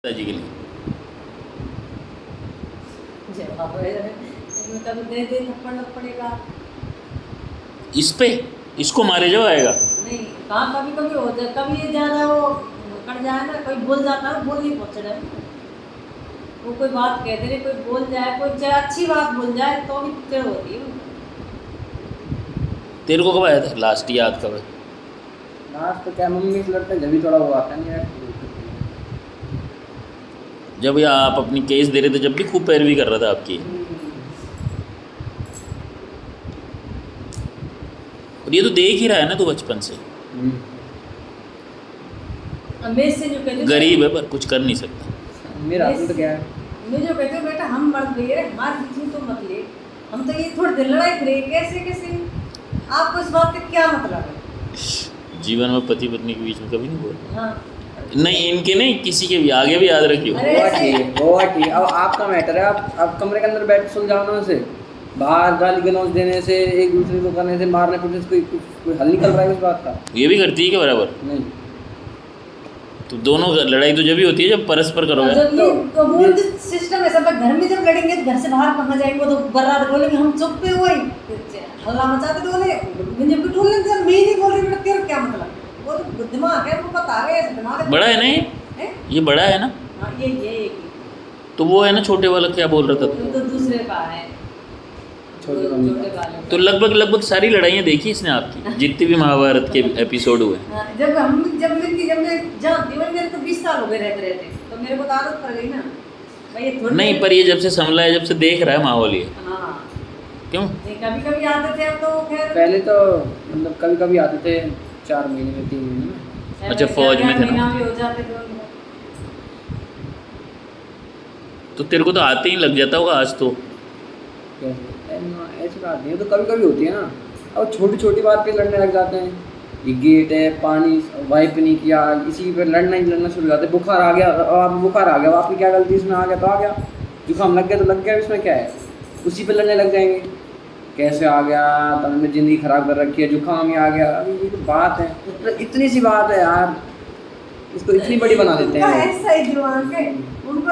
पिताजी के लिए जवाब है इसमें कभी दे दे थप्पड़ पड़ेगा। इस पे इसको मारे जो आएगा। नहीं कहाँ कभी कभी हो जाए, कभी ये ज़्यादा वो कट जाए ना, कोई बोल जाता है, बोल नहीं पहुँच रहा है वो, कोई बात कहते रहे, कोई बोल जाए, कोई चाहे अच्छी बात बोल जाए तो भी चिड़ होती है। तेरे को कब आया था लास्ट याद कब है? लास्ट तो क्या मम्मी से लड़ते जब भी थोड़ा वो आता नहीं यार। जब ये आप अपनी केस दे रहे थे जब भी खूब पैरवी कर रहा था आपकी। और ये तो देख ही रहा है ना तू बचपन से। मैं से जो कहते गरीब है पर कुछ कर नहीं सकता। मेरा तो क्या है, मैं जो कहते हो बेटा हम मर्द ले रहे हमारे बीच में तो मत ले, हम तो ये थोड़ी देर लड़ाई करे कैसे कैसे, आपको इस बात का क्या मतलब है? जीवन में पति पत्नी के बीच में कभी नहीं बोल। हाँ नहीं इनके नहीं, किसी के भी आगे भी याद रखियो। अरे वो ठीक है वो ठीक है। अब आपका मैटर है, आप कमरे के अंदर बैठ के सुलझाओ ना उसे, बाहर गाली गलौज देने से, एक दूसरे को करने से, मारने पीटने से कोई हल निकल रहा है इस बात का? ये भी करती है क्या बराबर? नहीं। तो दोनों लड़ाई तो जब भी होती है जब परस्पर करोगे। जब ये कबूल सिस्टम है सब, घर में जब लड़ेंगे तो घर से बाहर कहाँ जाएंगे, वो तो बर्रात बोलेंगे हम चुप पे हुए हल्ला मचाते तो बोले जब भी ढूंढ लेते मैं नहीं बोल रही बेटा तेरा क्या मतलब, वो तो दिमाग है वो पता है दिमाग बड़ा है नहीं है? ये बड़ा है ना, हाँ ये एक ही। तो वो है ना छोटे वाला क्या बोल रहा था वो तो दूसरे का है छोटे वाले तो लगभग सारी लड़ाइयाँ देखी इसने आपकी जितने भी महाभारत के एपिसोड हुए। हाँ, जब मैं जानती हूँ मेरे तो 20 साल हो गए रहते तो मेरे को तो आदत पड़ गई ना भाई ये थोड़ी नहीं पर ये जब से संभला है, जब से देख रहा है माहौल ये, हाँ क्यों? कभी कभी आते थे, अब तो खैर पहले तो मतलब कभी कभी आते थे 4 महीने में 3 महीने में। अच्छा, फौज में थे ना? महीना भी हो जाते थे तो तेरे को तो आते ही लग जाता होगा आज तो। ऐसी बात नहीं है, तो कभी कभी होती है ना। अब छोटी छोटी बात पे लड़ने लग जाते हैं, ये गेट है, पानी वाइप नहीं किया, इसी पे लड़ना शुरू हो जाते हैं। बुखार आ गया, अब बुखार आ गया, आपकी क्या गलती, इसमें आ गया तो आ गया, जुकाम लग गया तो लग गया, इसमें क्या है, उसी पे लड़ने लग जाएंगे। कैसे आ गया, तो हमने ज़िंदगी ख़राब कर रखी है, जुकाम ही आ गया। अभी ये तो बात है, तो इतनी सी बात है यार, इसको इतनी बड़ी बना देते हैं। ऐसा ही दिमाग है उनको,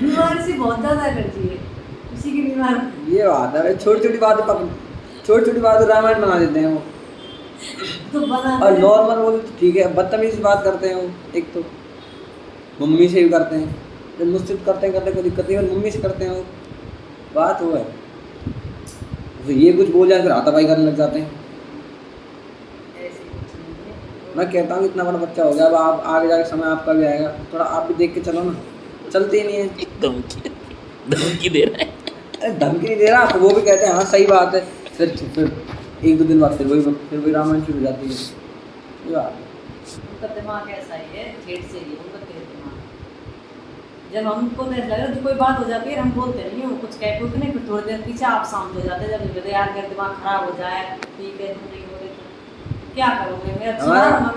बीमारी से बहुत ज़्यादा एलर्जी है उसी की बीमारी। ये बात है, छोटी छोटी बात रामायण बना देते हैं वो। तो बना और नॉर्मल बोले तो ठीक है, बदतमीजी बात करते हैं वो, एक तो मम्मी से भी करते हैं, जब मुझसे करते कोई दिक्कत नहीं, और मम्मी से करते हैं वो, बात वो है। तो ये कुछ बोल जाए फिर हाथापाई करने लग जाते हैं। ऐसे कुछ नहीं है। मैं कहता हूँ इतना बड़ा बच्चा हो गया, अब आप आगे जाके समय आपका भी आएगा, थोड़ा आप भी देख के चलो ना, चलते ही नहीं है। धमकी दे रहा है। अरे धमकी नहीं दे रहा, तो वो भी कहते हैं हाँ सही बात है, फिर 1-2 दिन बाद फिर वही रामायण शुरू हो जाती है। ये बात है। उनका दिमाग ऐसा ही है, ठेठ से ही उनका तेज दिमाग। जब हमको तो ऐसा लग रहा है कोई बात हो जाती है हम बोलते नहीं हो, कुछ कह कुछ नहीं, फिर थोड़ी देर पीछे आप शांत हो जाते हैं। जब कहते यार मेरा दिमाग खराब हो जाए, ठीक है तुम नहीं बोले तो क्या करोगे, मैं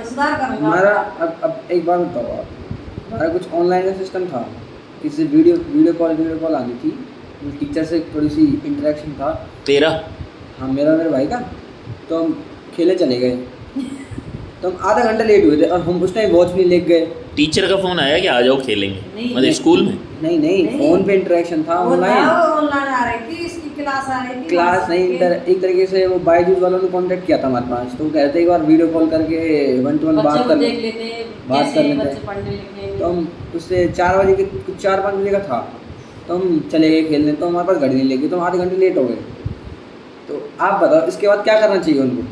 सुधार करूँगा। हमारा अब एक बार बताओ आप, हमारा कुछ ऑनलाइन का सिस्टम था, किसी वीडियो कॉल आनी थी, टीचर से थोड़ी सी इंटरेक्शन था तेरा हाँ मेरे भाई का। तो हम खेले चले गए, तो हम आधा घंटा लेट हुए थे, और हम उस टाइम वॉच भी लेके गए। टीचर का फोन आया कि आ जाओ खेलेंगे, नहीं, मतलब स्कूल में? नहीं फ़ोन पे इंटरेक्शन था, ऑनलाइन आ रही थी, इसकी क्लास आ रही थी। क्लास नहीं, एक तरीके से वो बायजूस वालों ने कांटेक्ट किया था हमारे पास, तो वो कहते एक बार वीडियो कॉल करके 1-to-1 बात कर लेते। तो हम उससे 4-5 बजे का था, तो हम चले गए खेलने, तो हमारे पास गाड़ी नहीं लेके, तो हम आधे घंटे लेट हो गए। तो आप बताओ इसके बाद क्या करना चाहिए उनको?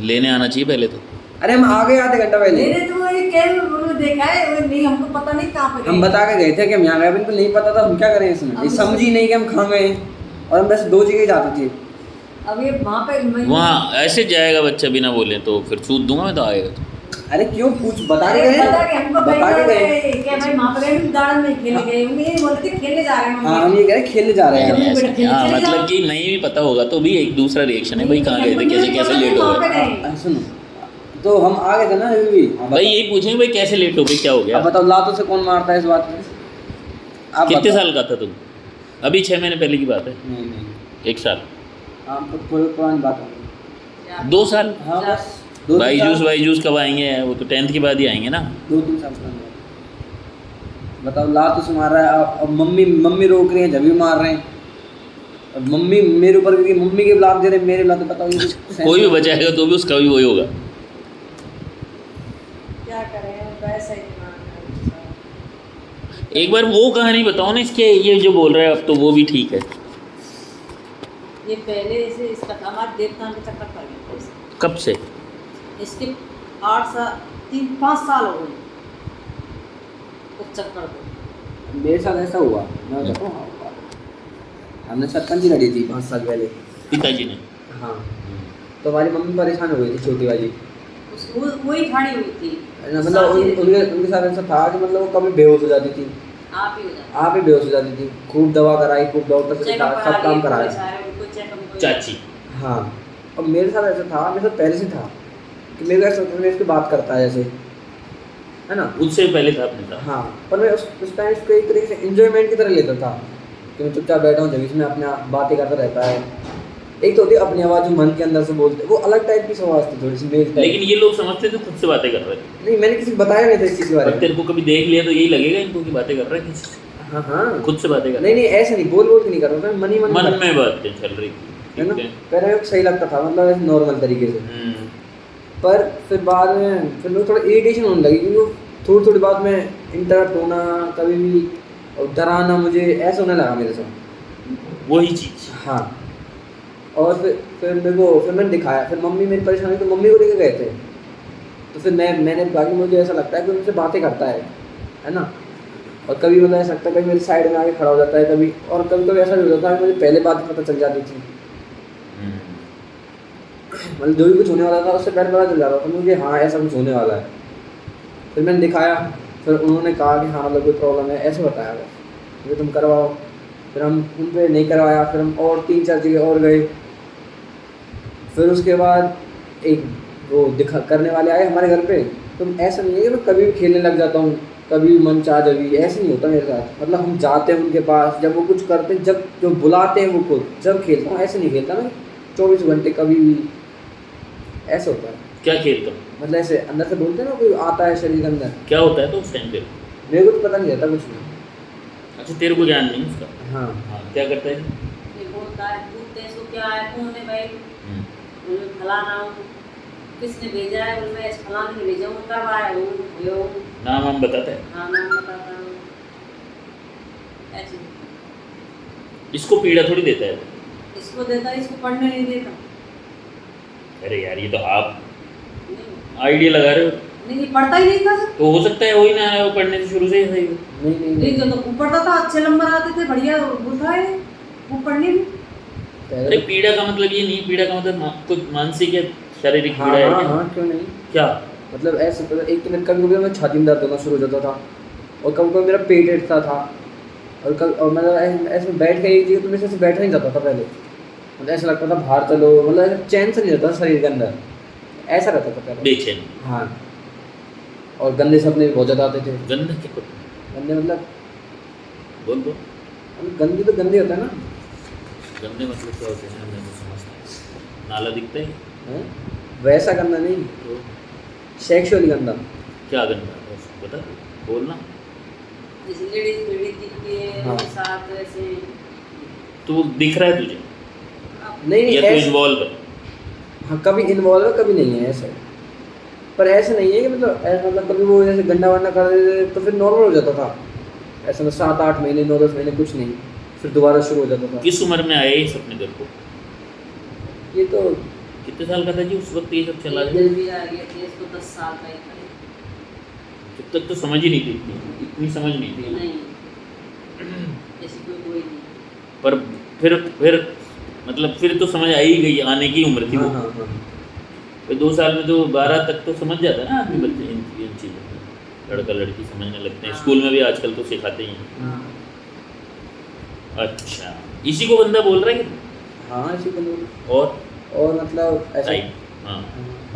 लेने आना चाहिए पहले तो। अरे हम आ गए आधे घंटा पहले, देखा है नहीं, हमको पता नहीं कहाँ पे हम बता के गए थे कि हम यहाँ गए, बिल्कुल नहीं पता था, हम क्या करें इसमें, ये समझ ही नहीं कि हम कहाँ गए, और हम वैसे 2 जगह जाते थे। अब ये वहाँ पे वहाँ ऐसे जाएगा बच्चा बिना बोले तो फिर छूट दूंगा मैं तो आएगा तो। अरे क्यों पूछ बता के गए, बता के गए। क्या भाई वहाँ पे गार्डन में खेले गए, ये बोलते खेलने जा रहे हैं। हाँ हम ये कह रहे खेलने जा रहे हैं। ऐसे हाँ, मतलब कि नहीं भी पता होगा तो भी एक दूसरा रिएक्शन है, भाई कहाँ गए थे, कैसे लेट हो गए। सुनो, तो हम आ गए थे ना अभी भी, भाई यही पूछेंगे भाई कैसे लेट हो गए, क्या हो गया? अब बताओ लातों से कौन मारता है इस बात में? आप कितने बताओ। साल का था तुम? अभी 6 महीने पहले की बात है? नहीं 1 साल? आप तो थोड़ी पुरानी बात है। 2 साल? हाँ बस बाईजूस कब आएंगे? वो तो 10th के बाद ही आएंगे ना। 2-3 साल का। बताओ, लात से मार रहा है, अब मम्मी रोक रही है जब भी मार रहे हैं, अब मम्मी मेरे ऊपर, क्योंकि मम्मी के लात दे रहे हैं, मेरे लात, बताओ ये कोई भी बचाएगा तो भी उसका भी वही होगा। क्या करें, वैसा ही दिमाग है। एक बार वो कहानी बताओ ना इसके, ये जो बोल रहे हैं अब तो वो भी ठीक है। ये पहले से इसका हमारे देवता के चक्कर पड़ गया था इसका। कब से? इसके 3-5 साल हो गए उस चक्कर को। मेरे साथ ऐसा हुआ, मैं बताऊँ, हमने शतरंज लड़ी थी 5 साल पहले। पिताजी ने? हाँ, तो हमारी मम्मी परेशान हो गई थी, छोटी वाली, वही खड़ी हुई थी, मतलब उनके साथ ऐसा था कि मतलब वो कभी बेहोश हो जाती थी, आप ही हो जाते, आप ही बेहोश हो जाती थी, खूब दवा कराई, खूब डॉक्टर से दिखाया, सब काम कराया। चाची? हाँ, और मेरे साथ ऐसा था, मेरे साथ पहले से था कि मेरे को ऐसा होता है, मैं इसकी बात करता है जैसे, है ना, उससे पहले था अपने साथ। हाँ, पर मैं उस टाइम इसको एक तरीके से एंजॉयमेंट की तरह लेता था कि मैं चुपचाप बैठा हूँ, जब इसमें अपने आप बातें करता रहता है। एक तो होती है अपनी आवाज़ जो मन के अंदर से बोलते, वो अलग टाइप की आवाज़ थी, थोड़ी सी मेल टाइप। लेकिन ये लोग समझते थे खुद से बातें कर रहे थे। नहीं, मैंने किसी को बताया नहीं था इस चीज़ के बारे पर में। तेरे को कभी देख लिया तो यही लगेगा इनको की बातें कर रहे हैं किसी से। हाँ हाँ, खुद से बातें कर नहीं नहीं, ऐसा नहीं बोल के नहीं कर रहा था, मन ही मन मन में बातें चल रही थी, है ना, ठीक है। पहले मेरे को सही लगता था, मतलब ऐसे नॉर्मल तरीके से, पर फिर बाद में फिर मेरे को थोड़ा इरिटेशन होने लगी, क्योंकि थोड़ी बात में इंटरप्ट होना, कभी भी डराना, मुझे ऐसा होने लगा मेरे साथ वही चीज़। हाँ, और फिर मेरे को, फिर मैंने दिखाया, फिर मम्मी मेरी परेशानी तो मम्मी को लेके गए थे, तो फिर मैंने कहा कि मुझे ऐसा लगता है कि उनसे बातें करता है ना, और कभी मतलब ऐसा लगता है कभी मेरे साइड में आके खड़ा हो जाता है कभी, और कभी ऐसा भी होता था कि मुझे पहले बात पता चल जाती थी, मतलब जो भी कुछ होने वाला था उससे पहले पता चल जाता था मुझे, हाँ ऐसा कुछ होने वाला है। फिर मैंने दिखाया, फिर उन्होंने कहा कि हाँ मतलब कोई प्रॉब्लम है, ऐसे बताया बस, ये तुम करवाओ। फिर हम उन पर नहीं करवाया, फिर हम और 3-4 जगह और गए। फिर उसके बाद एक वो करने वाले आए हमारे घर पे। तो ऐसा नहीं है कि मैं कभी भी खेलने लग जाता हूँ, कभी भी मन चाह, जब ऐसे नहीं होता मेरे साथ, मतलब हम जाते हैं उनके पास, जब वो कुछ करते हैं, जब जो बुलाते हैं वो खुद, जब खेलता हूँ, ऐसे नहीं खेलता मैं 24 घंटे कभी भी, ऐसा होता है। क्या खेलता हूँ? मतलब ऐसे अंदर से बोलते हैं ना, कोई आता है शरीर के अंदर, क्या होता है तो उस टाइम पे? मेरे को तो पता नहीं रहता कुछ नहीं। अच्छा, तेरे को ज्ञान नहीं उसका? हाँ हाँ, क्या करता है? ये बोलता है, पूछते हैं इसको क्या है, कौन है भाई, फलाना हूँ, किसने भेजा है, बोल मैं इस फलाने ने भेजा हूँ, कब आया हूँ, नाम हम बताता है? हाँ नाम बताता हूँ, ऐसे। इसको पीड़ा थोड़ी देता है। इसको देता है, इसको पढ़ने नहीं देता। अरे यार, ये तो आप नहीं आइडिया लगा रहे हो। नहीं, पढ़ता ही नहीं था। तो हो सकता है वही ना आया हो पढ़ने से शुरू से ही सही हो। नहीं तो पढ़ता था, अच्छे नंबर आते थे, बढ़िया बोलता है वो पढ़ने भी। अरे पीड़ा का मतलब ये नहीं, पीड़ा का मतलब कुछ मानसिक या शारीरिक हाँ पीड़ा है हाँ क्या? हाँ, क्यों नहीं, क्या मतलब ऐसे तो एक तो मेरे कभी मैं छाती में दर्द होना शुरू हो जाता था, और कभी मेरा पेट उठता था, और कभी, और मतलब ऐसे बैठ के एक जगह तो मेरे से बैठा नहीं जाता था पहले, मतलब ऐसा लगता था बाहर चलो, मतलब ऐसा चैन से नहीं रहता शरीर के अंदर, ऐसा रहता था पहले। बेचैन? हाँ, और गंदे सपने भी बहुत ज़्यादा आते थे। गंदा क्या होता गंदे मतलब बोल दो। गंदी तो गंदे होता है ना। गंदे मतलब क्या होते हैं? मैं तो समझता, नाला दिखता है हैं? वैसा गंदा नहीं, तो सेक्सुअली गंदा। क्या गंदा है बता, बोलना। जैसे लेडीज पीड़ित दिखती है, हाँ। उनके साथ ऐसे। तो वो दिख रहा है तुझे नहीं या तो ऐसे, इन्वॉल्व है? हाँ कभी इन्वॉल्व है कभी नहीं है ऐसे, पर ऐसे नहीं है कि मतलब ऐसा, मतलब कभी वो जैसे गंदा वंडा कर देते तो फिर नॉर्मल हो जाता था, ऐसा मतलब 7-8 महीने 9-10 महीने कुछ नहीं, फिर दोबारा शुरू हो जाता था। किस उम्र में आए ये सपने तेरे को? ये तो कितने साल का था जी उस वक्त ये सब चला एक गया? दिन भी आ गया थे, इसको 10 साल का ही था। जब तक तो समझ ही नहीं थी, इतनी समझ नहीं थी। नहीं, ऐसी कोई नहीं। पर फिर मतलब फिर तो समझ आ ही गई, आने की उम्र थी हाँ वो। हाँ हाँ, फिर 2 साल में तो 12 तक तो समझ जाता है ना आदमी, बच्चे इन चीज़ों में, लड़का लड़की समझने लगते हैं। हाँ। स्कूल में भी आजकल तो सिखाते ही हैं। हाँ अच्छा, इसी को बंदा बोल रहा है कि? हाँ, इसी को लोग, और मतलब ऐसा, टाइप? हाँ।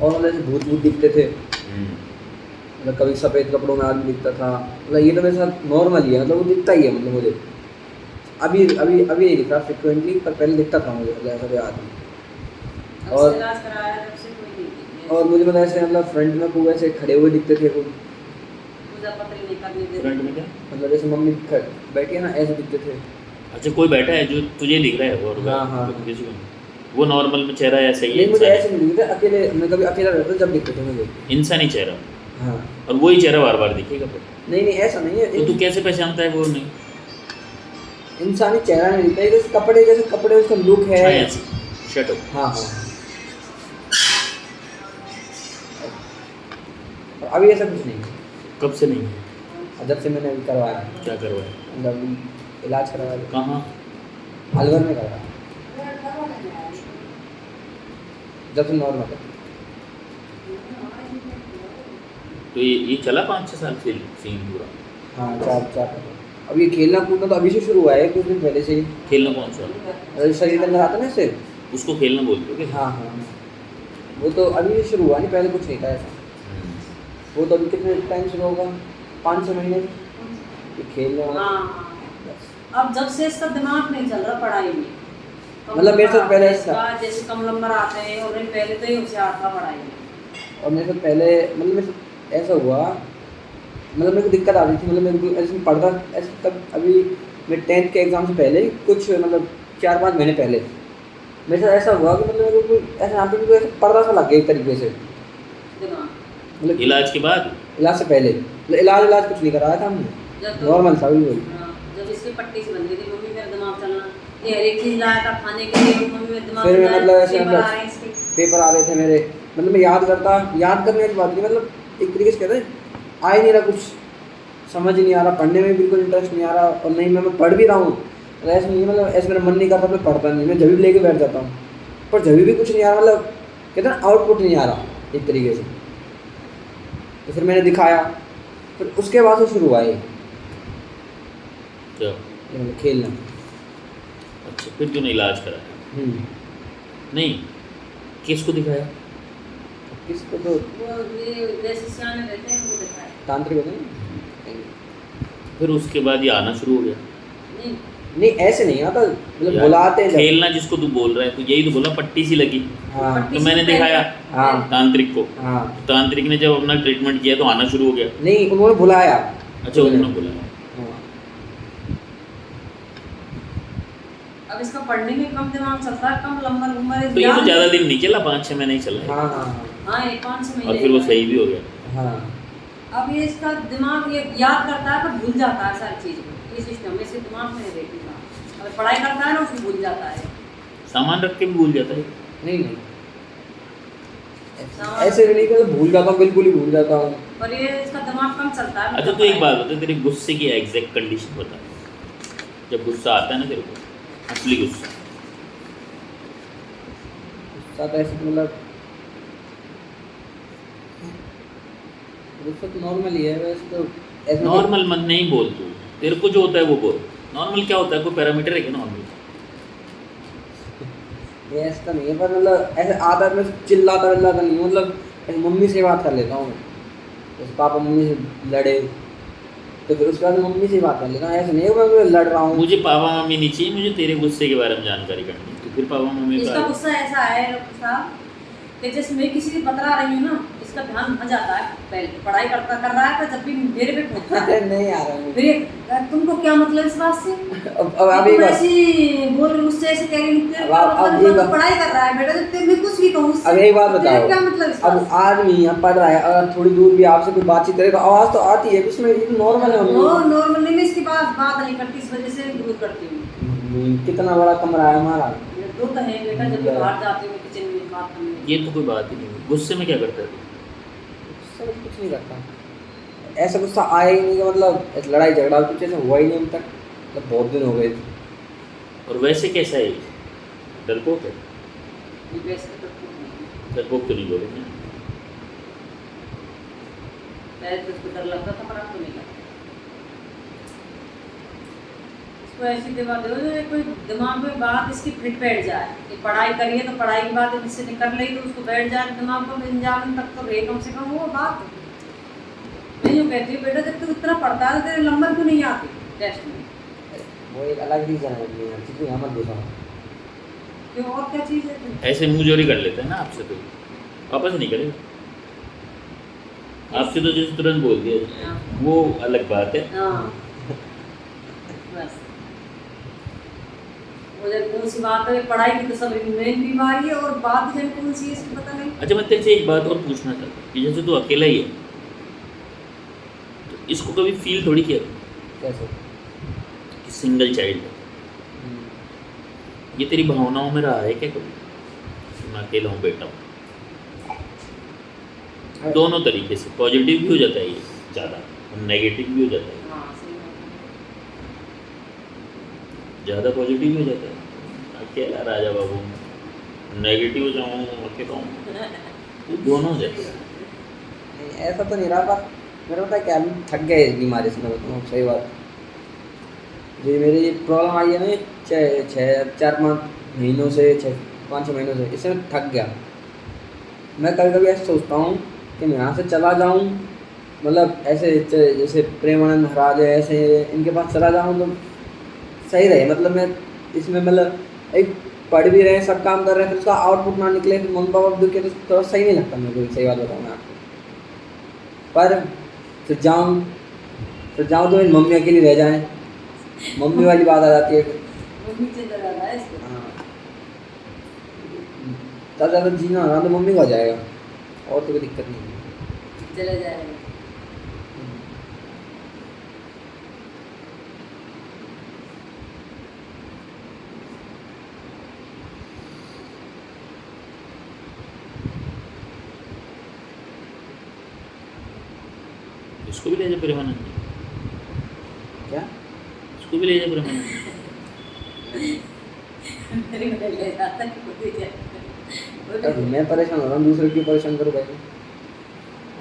और मतलब ऐसे भूत दिखते थे, हम्म। मतलब कभी सफ़ेद कपड़ों में आदमी दिखता था, मतलब ये तो मेरे साथ नॉर्मल ही है, मतलब वो दिखता ही है, मतलब मुझे अभी नहीं दिख रहा फ्रिक्वेंटली, पर पहले दिखता था मुझे, मतलब ऐसा कोई आदमी। अब और से इलाज कराया, जब से कोई नहीं दिखती है। और मुझे मतलब ऐसे, मतलब फ्रंट में खूब ऐसे खड़े हुए दिखते थे, खूब कुछ तुझे पतरी नहीं करनी दे फ्रंट में क्या? मतलब जैसे मम्मी बैठी है ना, ऐसे दिखते थे। अच्छा कोई बैठा है जो तुझे दिख रहा है और हाँ, हाँ। किसी को नहीं। वो नॉर्मल में चेहरा ऐसा ही है, नहीं, मुझे इंसानी- ऐसे नहीं दिखते, अकेले मैं कभी अकेला रहता जब दिखते थे मुझे। इंसानी चेहरा, हाँ, और वही चेहरा बार बार दिखेगा फिर। नहीं नहीं ऐसा नहीं तो तू है, कैसे पहचानता है वो नहीं? इंसानी चेहरा नहीं दिखता है, जैसे कपड़े उसका लुक है। छाया सी, शट अप। हाँ हाँ। और अभी ऐसा कुछ नहीं है, कब से नहीं है? जब से मैंने अभी करवाया, क्या करवाया? मतलब इलाज करवाया, कहाँ? अलवर में करवाया, जब से नॉर्मल है। तो ये चला 5-6 साल से सीन पूरा? हाँ, चार। अब ये खेलना कूदना तो अभी से शुरू हुआ है, कुछ दिन पहले से ही। खेलना कौन सा? अरे शरीर के अंदर आता है ना इससे। उसको खेलना बोलते हो क्या? हाँ हाँ, वो तो अभी से शुरू हुआ, नहीं पहले कुछ नहीं था ऐसा। वो तो अभी कितने टाइम से होगा, 5-6 महीने ये खेलने वाला। हाँ, अब जब से इसका दिमाग नहीं चल रहा पढ़ाई में, मतलब मेरे से पहले ऐसा- इसका जैसे कम नंबर आते हैं और पहले तो ही होशियार था पढ़ाई में। और मेरे से पहले मतलब मेरे से ऐसा हुआ, मतलब मेरे को दिक्कत आ रही थी, मतलब मेरे को ऐसे पढ़ता ऐसे तब अभी मैं 10th के एग्ज़ाम से पहले कुछ मतलब 4-5 महीने पहले मेरे साथ ऐसा हुआ कि मतलब मेरे को ऐसे यहाँ पे भी ऐसे पर्दा सा लग गया एक तरीके से, दिमाग मतलब इलाज के बाद? इलाज से पहले, मतलब इलाज कुछ नहीं कराया था हमने, जब नॉर्मल था वही। हाँ, जब इसकी पट्टी से बन गई थी मम्मी मेरा दिमाग चलना, ये हर एक चीज़ लाया था खाने के लिए, मम्मी मेरा दिमाग फिर मैं चलाया, मतलब ऐसे पेपर मतलब आ रहे हैं इसके। पेपर आ रहे थे मेरे, मतलब मैं याद करने की बात नहीं, मतलब एक तरीके से कहते हैं आ ही नहीं रहा, कुछ समझ ही नहीं आ रहा, पढ़ने में बिल्कुल इंटरेस्ट नहीं आ रहा, और नहीं मैं पढ़ भी रहा हूँ ऐसे नहीं, मतलब ऐसे मेरा मन नहीं करता, मैं पढ़ता नहीं, मैं जब भी लेके बैठ जाता हूँ, पर जब भी कुछ नहीं आ रहा, मतलब कहते हैं आउटपुट नहीं आ रहा एक तरीके से। तो फिर मैंने दिखाया, फिर उसके बाद से शुरू हुआ ये क्या? मतलब खेलना। अच्छा, फिर तूने इलाज कराया? नहीं, किसको दिखाया? किसको तो वो ये जैसे सियाने रहते हैं उनको दिखाया। तांत्रिक होते हैं ना। फिर उसके बाद ये आना शुरू हो गया? नहीं, नहीं ऐसे नहीं आता, मतलब यार, बुलाते हैं जब। खेलना जिसको तू बोल रहा है, तो यही तो बोला पट्टी सी लगी, हाँ तो मैंने दिखाया हाँ तांत्रिक को। हाँ, तांत्रिक ने जब अपना ट्रीटमेंट किया तो आना शुरू हो गया? नहीं उन्होंने बुलाया। अच्छा, उन्होंने बोला। हाँ। अब इसका पढ़ने में कम दिमाग चलता है, कम नंबर तो ये तो ज़्यादा दिन नहीं चला, 5-6 महीने ही चला है। हाँ हाँ हाँ हाँ, ये 5 महीने और फिर वो सही भी हो गया। हाँ। अब ये इसका दिमाग ये याद करता है तो भूल जाता है सारी चीज़ को, ये सिस्टम में इसके दिमाग में रहती है। अगर पढ़ाई करता है ना उसको भूल जाता है, सामान रख के भी भूल जाता है? नहीं नहीं ऐसे भी नहीं कि भूल जाता हूँ, बिल्कुल ही भूल जाता हूँ। पर ये इसका दिमाग कम चलता है। अच्छा, तो एक बात बता, तेरे गुस्से की एग्जैक्ट कंडीशन बता, जब गुस्सा आता है ना तेरे को, असली गुस्सा। साथ ऐसे तो मतलब गुस्सा तो नॉर्मल ही है वैसे तो, ऐसे नॉर्मल मन नहीं बोल तू, तेरे को जो होता है वो बोल। नॉर्मल क्या होता है, कोई पैरामीटर है क्या नॉर्मल? ये ऐसा नहीं है, पर मतलब ऐसे आता है, मैं चिल्लाता विल्लाता नहीं हूँ, मतलब ऐसे मम्मी से बात कर लेता हूँ, जैसे पापा मम्मी से लड़े तो फिर उसके बाद मम्मी से बात कर लेता हूँ, ऐसे नहीं है मैं लड़ रहा हूँ। मुझे पापा मम्मी नहीं चाहिए, मुझे तेरे गुस्से के बारे में जानकारी करनी है। तो फिर पापा मम्मी इसका का गुस्सा ऐसा है डॉक्टर साहब कि जैसे मैं किसी की बतला रही हूँ ना, इसका ध्यान भटक जाता है, पहले पढ़ाई करता कर रहा है, पर जब भी मेरे पे पहुंचता है अरे नहीं आ रहा है फिर ये, तुमको क्या मतलब इस बात से? अब आप एक तुम बात, ऐसी बोल रही मुझसे, ऐसे कह रही तेरे अब क्या आप- अब मतलब? ये तो बात- पढ़ाई कर रहा है बेटा, जब मैं कुछ भी कहूँ उससे, अब एक बात तेरा बताओ, क्या मतलब इस अब बात से? आदमी यहाँ पढ़ रहा है, अगर थोड़ी दूर भी आपसे कोई बातचीत करे तो आवाज़ तो आती है, इसमें ये तो नॉर्मल है। वो नॉर्मल नहीं, मैं इसकी बात नहीं करती, इस वजह से दूर करती हूँ। कितना बड़ा कमरा है हमारा। दो तो है बेटा, जब भी बाहर जाती हूँ किचन में बात करने, ये तो कोई बात ही नहीं है। गुस्से में क्या करता है तू? सब कुछ नहीं करता, ऐसा गुस्सा आया ही नहीं कि मतलब ऐसे लड़ाई झगड़ा कुछ ऐसा हुआ ही नहीं अभी तक, मतलब बहुत दिन हो गए थे। और वैसे कैसा है? डरपोक है? वैसे तो कुछ नहीं। डरपोक तो नहीं बोलेंगे। पहले तो उसको डर लगता था, पर अब तो नहीं लगता। इसको ऐसी दवा दो जो कोई दिमाग में बात इसकी फिट बैठ जाए कि पढ़ाई करिए तो पढ़ाई की बात इससे निकल रही तो उसको बैठ जाए दिमाग को, इंजाम तक तो रहे कम से कम वो बात। मैं यूँ कहती हूँ बेटा, जब तू इतना पढ़ता है तो तेरे नंबर क्यों नहीं आते टेस्ट में? वो एक अलग रीज़न है, क्योंकि यहाँ मत देखा। क्यों, और क्या चीज़ है? ऐसे मुँह जोरी कर लेते हैं ना आपसे, तो वापस नहीं करेगा। आपसे तो जैसे तुरंत बोल दिया, हाँ। वो अलग बात है। हाँ बस वो जब कौन सी बात है, पढ़ाई की तो सब मेन बीमारी है, और बात जब कौन सी है इसको पता नहीं। अच्छा मैं तेरे से एक बात और पूछना चाहता हूँ कि जैसे तू अकेला ही है, तो इसको कभी फील थोड़ी किया कैसे? कि सिंगल चाइल्ड है? ये तेरी भावनाओं में रहा है क्या कभी कि मैं अकेला हूँ, बेटा हूँ? दोनों तरीके से पॉजिटिव भी हो जाता है ये ज़्यादा, और नेगेटिव भी हो जाता है। हाँ सही बात ज़्यादा पॉजिटिव भी हो जाता है, अकेला राजा बाबू, नेगेटिव हो जाऊँ अकेला हूँ, है। तो दोनों हो जाते हैं। नहीं, ऐसा तो नहीं रहा, पर मेरा पता है क्या, मैं थक गया इस बीमारी से, मैं बताऊँ सही बात। जी मेरी प्रॉब्लम आई है ना 4-5 महीनों से, 5-6 महीनों से, इससे मैं थक गया। मैं कभी कभी ऐसा सोचता हूँ कि मैं यहाँ से चला जाऊँ, मतलब ऐसे जैसे प्रेमानंद महाराज है, ऐसे इनके पास चला जाऊँ तो सही रहे। मतलब मैं इसमें मतलब एक पढ़ भी रहे, सब काम कर रहे हैं, फिर उसका आउटपुट ना निकले, फिर मम्मी पापा दुखे, तो थोड़ा सही नहीं लगता मेरे को, सही बात बताऊँ मैं आपको। पर फिर जाऊँ तो मेरी मम्मी अकेली रह जाए, मम्मी वाली बात आ जाती है फिर। वो नीचे चला रहा है इसको। हाँ, तब ज़्यादा जीना रहा तो मम्मी को आ जाएगा, और तो कोई दिक्कत नहीं है। चले जाएगा। इसको भी ले जा प्रेमानंद, क्या? इसको भी ले जा प्रेमानंद। मेरे को ले जाता है, खुद ही जाता है। अब मैं परेशान हो रहा हूँ, दूसरे क्यों परेशान करूँ भाई?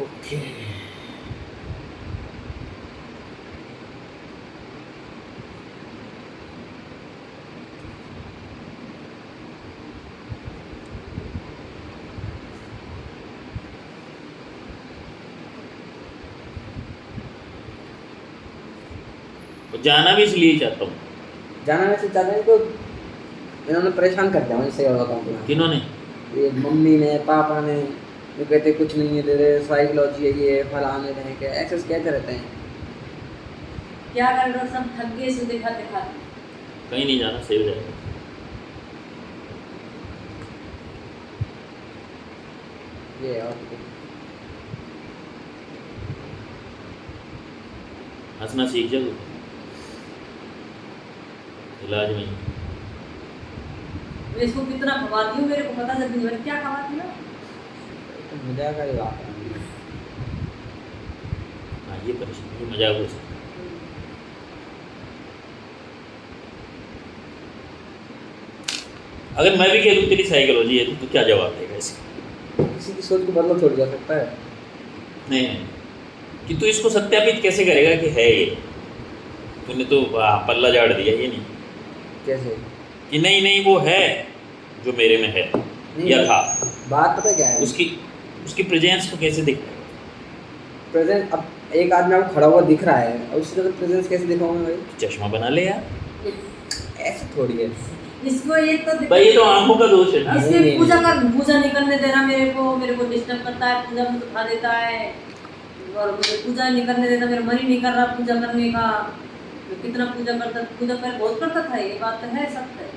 ओके जाना भी इसलिए चाहता हूँ। जाना वैसे चाहते हैं तो इन्होंने परेशान कर दिया मुझे, सही बताऊँ तो। किन्होंने? ये मम्मी ने, पापा ने, जो कहते कुछ नहीं है, दे रहे साइकोलॉजी है, ये फलाने रहे के ऐसे कहते रहते हैं। क्या कर रहे हो, सब थक गए इसे दिखाते खाते। कहीं नहीं जाना, सही हो जाएगा। ये और कुछ। हंसना सीख जा तू, इलाज में। मैं इसको कितना खवाती हूँ, मेरे को पता जब दिन भर क्या खवाती हूँ। तो मजाक वाली बात है। हाँ ये परेशान, ये मजाक हो सकता है। अगर मैं भी कह दूँ तेरी साइकोलॉजी है तो क्या जवाब देगा इसका? किसी की सोच को बदला थोड़ी जा सकता है। नहीं नहीं, कि तू इसको सत्यापित कैसे करेगा कि है ये? तूने तो पल्ला झाड़ दिया, ये नहीं कैसे? कि नहीं नहीं वो है जो मेरे में है या था। बात पता क्या है, उसकी प्रेजेंस को कैसे दिख रहा है? प्रेजेंस। अब एक आदमी आपको खड़ा हुआ दिख रहा है, और उसकी जगह प्रेजेंस कैसे दिखाऊंगा भाई? चश्मा बना ले यार। ऐसे थोड़ी है इसको ये तो भाई ये तो आंखों का दोष है ना। इससे नहीं, पूजा नहीं। पूजा नहीं करने दे रहा, मेरे को डिस्टर्ब करता है, पूजा में उठा देता है, और मुझे पूजा नहीं करने देता, मेरा मन ही नहीं कर रहा पूजा करने का। तो कितना पूजा करता, पूजा पहले बहुत करता था, ये बात तो है, सत्य है।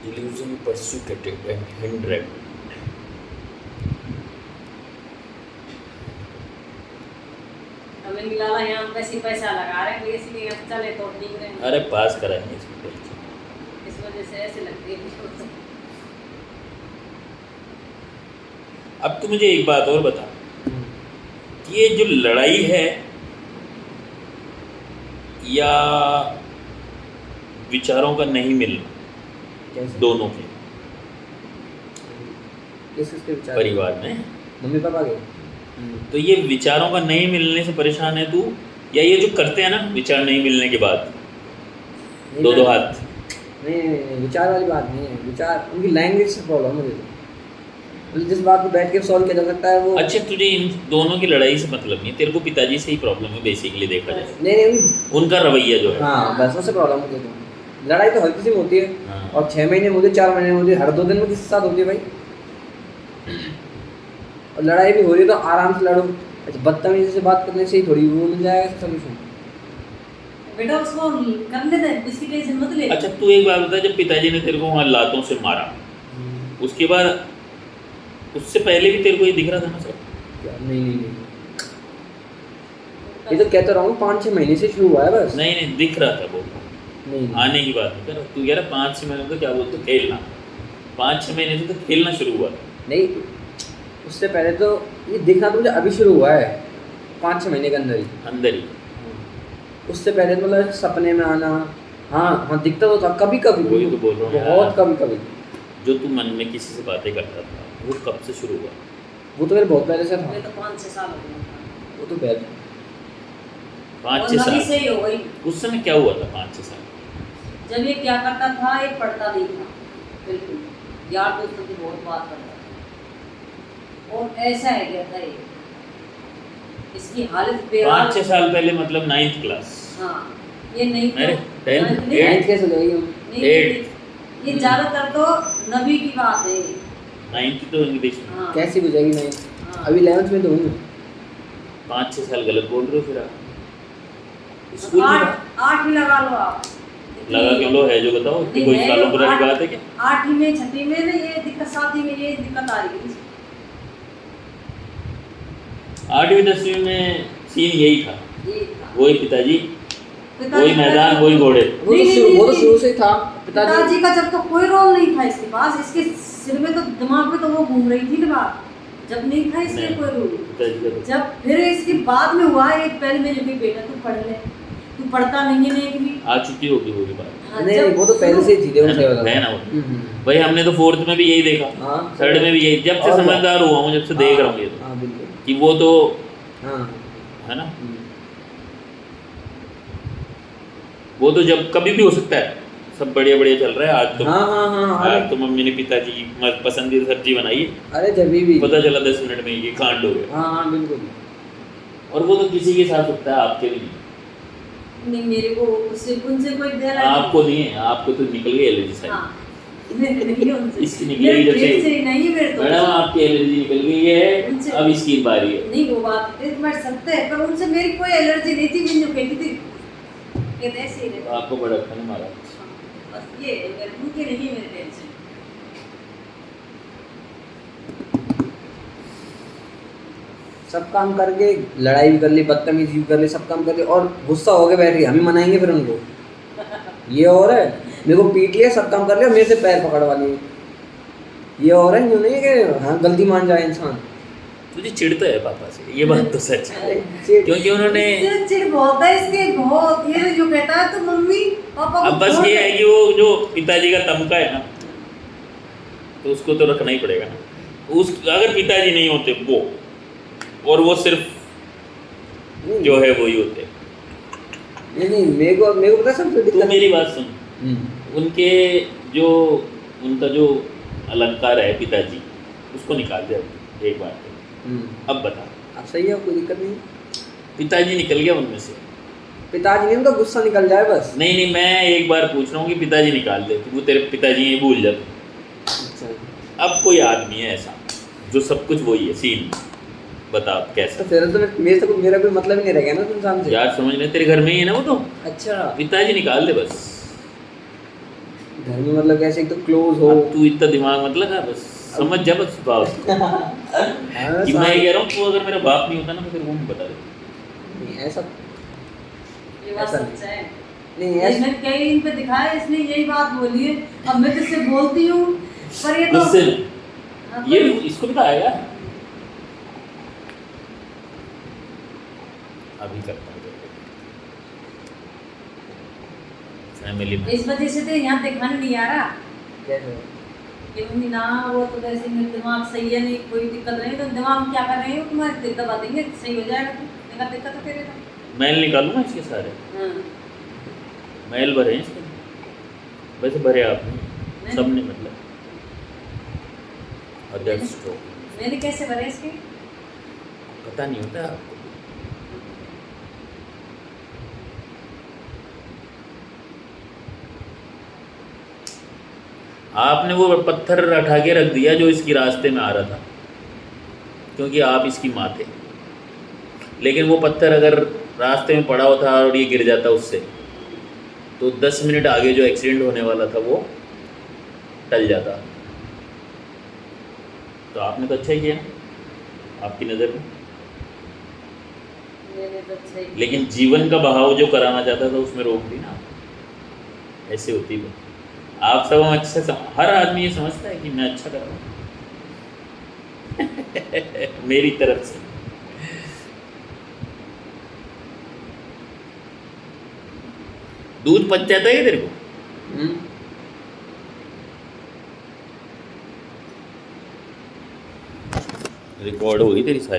Delusion persecuted and hindered. हमें लाला यहाँ पैसा लगा रहे हैं, इसलिए अब चले तो ठीक रहे। अरे पास कराएंगे इसको। इस वजह से ऐसे लगती है। अब तू मुझे एक बात और बता कि ये जो लड़ाई है या विचारों का नहीं मिलना कैसे? दोनों के किसके विचार? परिवार में, मम्मी पापा के। तो ये विचारों का नहीं मिलने से परेशान है तू, या ये जो करते हैं ना विचार नहीं मिलने के बाद नहीं, दो मैं- हाथ? नहीं, विचार वाली बात नहीं है, विचार उनकी लैंग्वेज से प्रॉब्लम मुझे तो। मतलब जिस बात को बैठ के सॉल्व किया जा सकता है वो। अच्छा तुझे इन दोनों की लड़ाई से मतलब नहीं, तेरे को पिताजी से ही प्रॉब्लम है बेसिकली देखा जाए, नहीं, उनका रवैया जो है। हाँ बस उससे प्रॉब्लम मुझे तो। लड़ाई तो हर किसी में होती है। हाँ। और 6 महीने में होती है, 4 महीने में होती है, हर 2 दिन में किसके साथ होती है भाई। और लड़ाई भी हो रही है तो आराम से लड़ो। अच्छा, बदतमीजी से बात करने से ही थोड़ी वो मिल जाएगा सोल्यूशन। बेटा उसको करने दे, इसकी टेंशन मत ले। अच्छा तू एक बात बता, जब पिताजी ने तेरे को वहाँ लातों से मारा, उसके बाद उससे पहले भी तेरे को ये दिख रहा था ना सर? नहीं, ये तो कहता रहा हूँ 5-6 महीने से शुरू हुआ है बस। नहीं नहीं दिख रहा था वो, नहीं आने की बात नहीं कर रहा। तू कह रहा 5-6 महीने तो क्या बोलते खेलना, 5-6 महीने से तो खेलना शुरू हुआ था। नहीं, उससे पहले तो ये दिखना तो मुझे अभी शुरू हुआ है 5-6 महीने के अंदर ही। अंदर ही उससे पहले तो मतलब सपने में आना, हाँ दिखता तो था कभी कभी, वही तो बोल रहा हूँ यार। बहुत कभी कभी। जो तू मन में किसी से बातें करता था वो कब से शुरू हुआ? वो तो मेरे बहुत पहले से था। ये तो 5-6 साल हो गए। वो तो पहले 5-6 और नदी से साल। ही हो गई। उस समय क्या हुआ था 5-6 साल? जब ये क्या करता था, ये पढ़ता नहीं था बिल्कुल, यार दोस्तों की बहुत बात करता था और ऐसा है क्या था ये, इसकी हालत बेहाल। 5-6 साल पहले मतलब 9th क्लास? हाँ, ये नहीं मेरे तो 10th, नहीं, 9th कैसे हो जाएगी? नहीं, 8th। ये ज़्यादातर तो नबी की बात है। 9th तो इंग्लिश में। हाँ, कैसी हो जाएगी? नहीं, हाँ। अभी 11th में तो हूँ। 5-6 साल गलत बोल रहे हो फिर आप। स्कूल में था? 8 ही लगा लो आप। लगा क्यों लो, है जो बताओ, नहीं, कोई है सालों जो पुरानी 8 बात है क्या? 8वीं में 6वीं में ना ये दिक्कत, 7वीं में ये दिक्कत आ रही है। 8वीं 10वीं में सीन यही था, ये था। वही पिताजी, पिताजी वही मैदान, का- वही घोड़े। वो तो शुरू से ही था। पिताजी का जब तो कोई रोल नहीं था इसके पास, इसके सिर में तो दिमाग में तो वो घूम रही थी ना बात, जब नहीं था इसके नहीं। कोई रोल। पिताजी का तो- जब फिर इसके बाद में हुआ, एक पहले में जो बेटा तू पढ़ ले, तू पढ़ता नहीं है ना एक भी। आ चुकी होगी वो भी बात, हाँ, नहीं, जब वो तो पहले से ही थी, देखो सही है बता ना वो। हम्म। भाई हमने तो 4th में भी यही देखा, हाँ, 3rd में भी यही, जब से और समझदार हुआ हूँ, जब से देख रहा हूँ ये तो, हाँ बिल्कुल, कि वो तो हाँ। है ना, वो तो जब कभी भी हो सकता है। सब बढ़िया बढ़िया चल रहा है आज तो। हाँ, आज तो मम्मी ने पिताजी की पसंदीदा सब्जी बनाई है, अरे जब भी पता चला 10 मिनट में ये कांड हो गया। हाँ बिल्कुल। और वो तो किसी के साथ होता है, आपके भी नहीं। नहीं, मेरे को उससे उनसे कोई दे रहा आपको नहीं है, आपको तो निकल गई एलर्जी सारी। हाँ, नहीं उनसे। इसकी निकलेगी जब मेरे से। से नहीं है मेरे तो। मैडम आपकी एलर्जी निकल गई है, उनसे- अब इसकी बारी है। नहीं, वो बात एक बार सत्य है, पर उनसे मेरी कोई एलर्जी नहीं थी। बिंदु कहती थी कहते ऐसे ही रहते। आपको बड़ा अच्छा नहीं मारा। बस ये है, मेरे उनके नहीं है मेरे टेंशन। सब काम करके लड़ाई भी कर ली, बदतमीजी भी कर ली, सब काम कर ली और गुस्सा हो गए बैठ गए, हम ही मनाएंगे फिर उनको। ये और है, मेरे को पीट लिया, सब काम कर लिया, मेरे से पैर पकड़वा लिए। ये और है, यूँ नहीं है कि हाँ गलती मान जाए इंसान। तुझे चिढ़ता है पापा से, ये बात तो सच है, चिढ़- क्योंकि उन्होंने इससे चिढ़ बहुत है इसके, बहुत। ये जो कहता है तो मम्मी पापा को अब बस छोड़ ये दे। है कि वो जो पिताजी का तमका है ना, तो उसको तो रखना ही पड़ेगा ना। उस अगर पिताजी नहीं होते वो, और वो सिर्फ नहीं, जो है वही होते। नहीं, मेरे को पता है सबसे तू दिक्कत। मेरी बात सुन, हम्म। उनके जो उनका जो अलंकार है पिताजी, उसको निकाल दे अब एक बार तो। अब बता, अब सही है, कोई दिक्कत नहीं। पिताजी निकल गया उनमें से? पिताजी नहीं, उनका गुस्सा निकल जाए बस। नहीं नहीं, मैं एक बार पूछ रहा हूँ कि पिताजी निकाल दे, तो वो तेरे पिताजी ये भूल जा। अच्छा, अब कोई आदमी है ऐसा जो सब कुछ वही है सीन, बता अब कैसा? तो फिर तो मेरे से मेरा कोई मतलब ही नहीं रह गया ना उस इंसान से। यार समझ ले, तेरे घर में ही है ना वो तो। अच्छा, पिताजी निकाल दे बस। घर में मतलब कैसे एक तो क्लोज हो। अब तू इतना दिमाग मत लगा, बस समझ जा बस बात को। हाँ, कि मैं ये कह रहा हूँ, तू अगर मेरा बाप नहीं होता ना तो फिर वो मैं बता दे। नहीं ऐसा ये बात ऐसा सच है। नहीं, ये ऐसा मैंने कई इन पे दिखाया, इसने यही बात बोली है। अब मैं तुझसे बोलती हूँ, पर ये तो गुस्से में हाँ, ये पर- भी इसको भी तो आएगा। अभी करता हूँ फैमिली में। इस वजह से तो यहाँ दिखाने नहीं आ रहा कैसे कि मम्मी ना, वो तो वैसे मेरा दिमाग सही है, नहीं कोई दिक्कत नहीं। तो दिमाग में क्या कर रहे हो, तुम्हारे दबा देंगे, सही हो जाएगा। मेरा दिक्कत है तेरे को। मैल निकालूंगा इसके सारे, हाँ, मैल भरे हैं इसके, वैसे भरे आपने नहीं। सबने मतलब। और जस्ट तो मैंने कैसे भरे इसके? पता नहीं होता आपको। आपने वो पत्थर उठा के रख दिया जो इसकी रास्ते में आ रहा था, क्योंकि आप इसकी माँ थे। लेकिन वो पत्थर अगर रास्ते में पड़ा होता और ये गिर जाता उससे, तो 10 मिनट आगे जो एक्सीडेंट होने वाला था वो टल जाता। तो आपने तो अच्छा ही किया आपकी नज़र में। मैंने तो अच्छा ही किया। लेकिन जीवन का बहाव जो कराना चाहता था उसमें रोक दी ना। ऐसे होती है। आप सब हम अच्छा हर आदमी ये समझता है कि मैं अच्छा कर रहा हूँ मेरी तरफ से। दूध पच जाता है तेरे को? रिकॉर्ड होगी तेरी सारी।